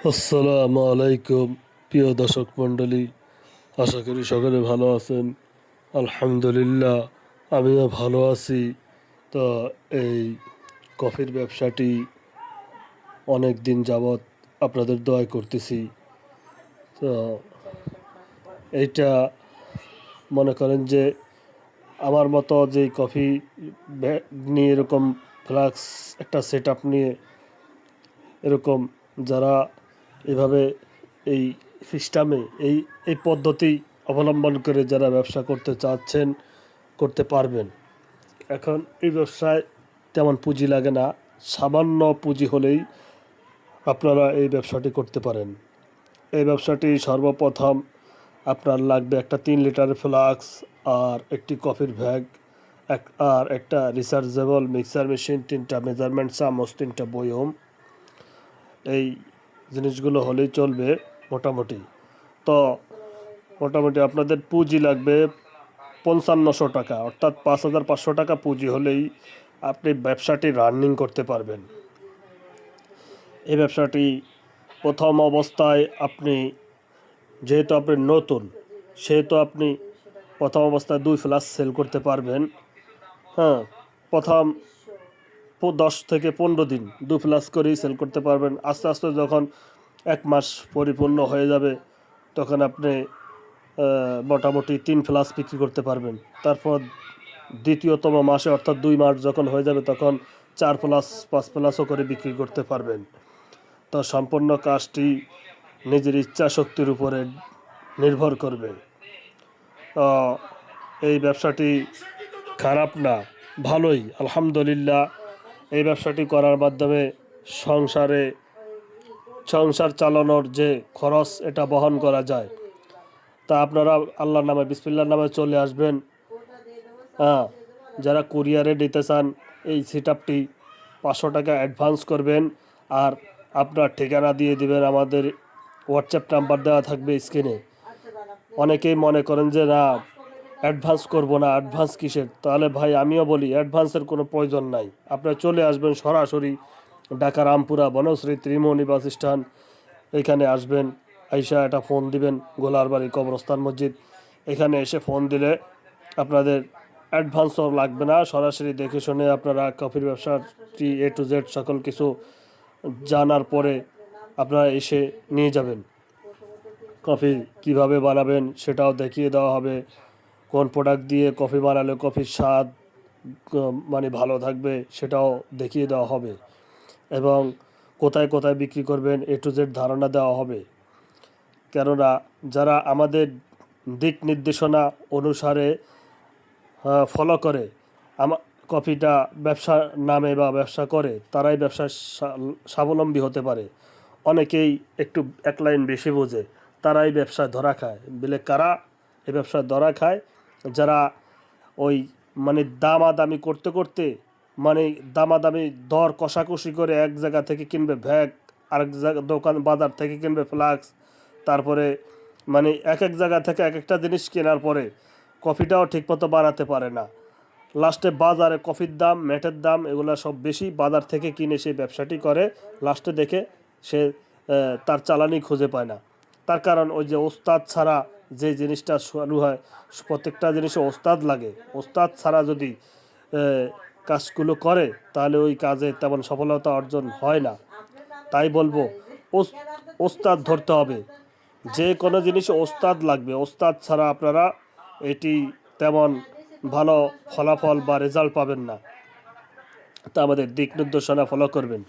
আসসালামু আলাইকুম প্রিয় দর্শক মণ্ডলী, আশা করি সকলে ভালো আছেন। আলহামদুলিল্লাহ, আমিও ভালো আছি। তো এই কফির ব্যবসাটি অনেক দিন যাবৎ আপনাদের দোয়া করতেছি। তো এইটা মনে করেন যে আমার মতো যে কফি নিয়ে এরকম ফ্লাক্স একটা সেট আপ নিয়ে এরকম যারা এভাবে এই সিস্টেমে এই এই পদ্ধতি অবলম্বন করে যারা ব্যবসা করতে চাচ্ছেন করতে পারবেন। এখন এই ব্যবসায় তেমন পুঁজি লাগে না, সামান্য পুঁজি হলেই আপনারা এই ব্যবসাটি করতে পারেন। এই ব্যবসাটি সর্বপ্রথম আপনার লাগবে একটা 3 লিটারের ফ্লাক্স, আর একটি কফির ভ্যাগ, আর একটা রিচার্জেবল মিক্সার মেশিন, 3টা মেজারমেন্ট চামচ, 3টা বয়ম। এই জিনিসগুলো হলেই চলবে মোটামুটি। তো মোটামুটি আপনাদের পুঁজি লাগবে 5500 টাকা, অর্থাৎ 5500 টাকা পুঁজি হলেই আপনি ব্যবসাটি রানিং করতে পারবেন। এই ব্যবসাটি প্রথম অবস্থায় আপনি, যেহেতু আপনি নতুন, সেহেতু আপনি প্রথম অবস্থায় 2 ফ্লাস সেল করতে পারবেন। হ্যাঁ, প্রথম 10 থেকে 15 দিন 2 ফ্লাস করেই সেল করতে পারবেন। আস্তে আস্তে যখন 1 মাস পরিপূর্ণ হয়ে যাবে তখন আপনি মোটামুটি 3 ফ্লাস বিক্রি করতে পারবেন। তারপর দ্বিতীয়তম মাসে অর্থাৎ 2 মাস যখন হয়ে যাবে তখন 4 ফ্লাস 5 ফ্লাসও করে বিক্রি করতে পারবেন। তো সম্পূর্ণ কাজটি নিজের ইচ্ছা শক্তির উপরে নির্ভর করবে। তো এই ব্যবসাটি খারাপ না, ভালোই আলহামদুলিল্লাহ। এই ব্যবসাটি করার মাধ্যমে সংসার চালানোর যে খরচ এটা বহন করা যায়। তা আপনারা আল্লাহর নামে বিসমিল্লাহর নামে চলে আসবেন। হ্যাঁ, যারা কুরিয়ারে নিতে চান এই সেটআপটি 500 টাকা অ্যাডভান্স করবেন, আর আপনার ঠিকানা দিয়ে দিবেন। আমাদের হোয়াটসঅ্যাপ নাম্বার দেওয়া থাকবে স্ক্রিনে। অনেকেই মনে করেন যে না, অ্যাডভান্স করব না, অ্যাডভান্স কিসের? তাহলে ভাই আমিও বলি অ্যাডভান্সের কোনো প্রয়োজন নাই। আপনারা চলে আসবেন সরাসরি ঢাকা রামপুরা বনশ্রী ত্রিমোহনী বাস স্ট্যান্ড, এখানে আসবেন। আইসা একটা ফোন দিবেন, গোলারবাড়ি কবরস্থান মসজিদ। এখানে এসে ফোন দিলে আপনাদের অ্যাডভান্সও লাগবে না, সরাসরি দেখে শুনে আপনারা কফির ব্যবসাটি A to Z সকল কিছু জানার পরে আপনারা এসে নিয়ে যাবেন। কফি কিভাবে বানাবেন সেটাও দেখিয়ে দেওয়া হবে। কোন প্রোডাক্ট দিয়ে কফি বানালে কফির স্বাদ মানে ভালো থাকবে সেটাও দেখিয়ে দেওয়া হবে, এবং কোথায় কোথায় বিক্রি করবেন A to Z ধারণা দেওয়া হবে। কেননা যারা আমাদের দিক নির্দেশনা অনুসারে ফলো করে কফিটা ব্যবসা নামে বা ব্যবসা করে, তারাই ব্যবসায় স্বাবলম্বী হতে পারে। অনেকেই একটু এক লাইন বেশি বোঝে, তারাই ব্যবসায় ধরা খায়। বলে কারা এই ব্যবসায় ধরা খায়? যারা ওই মানে দামাদামি করতে করতে, মানে দামাদামি দর কষাকষি করে এক জায়গা থেকে কিনবে ভ্যাগ, আরেক জায়গা দোকান বাজার থেকে কিনবে ফ্লাক্স, তারপরে মানে এক এক জায়গা থেকে এক একটা জিনিস কেনার পরে কফিটাও ঠিকমতো বানাতে পারে না। লাস্টে বাজারে কফির দাম, ম্যাটের দাম এগুলো সব বেশি, বাজার থেকে কিনে সে ব্যবসাটি করে। লাস্টে দেখে সে তার চালানি খুঁজে পায় না। তার কারণ ওই যে ওস্তাদ ছাড়া যে জিনিসটা শুরু হয়, প্রত্যেকটা জিনিসে ওস্তাদ লাগে। ওস্তাদ ছাড়া যদি কাজগুলো করে তাহলে ওই কাজে তেমন সফলতা অর্জন হয় না। তাই বলবো ওস্তাদ ধরতে হবে। যে কোনো জিনিসে ওস্তাদ লাগবে, ওস্তাদ ছাড়া আপনারা এটি তেমন ভালো ফলাফল বা রেজাল্ট পাবেন না। তা আমাদের দিক নির্দেশনা ফলো করবেন।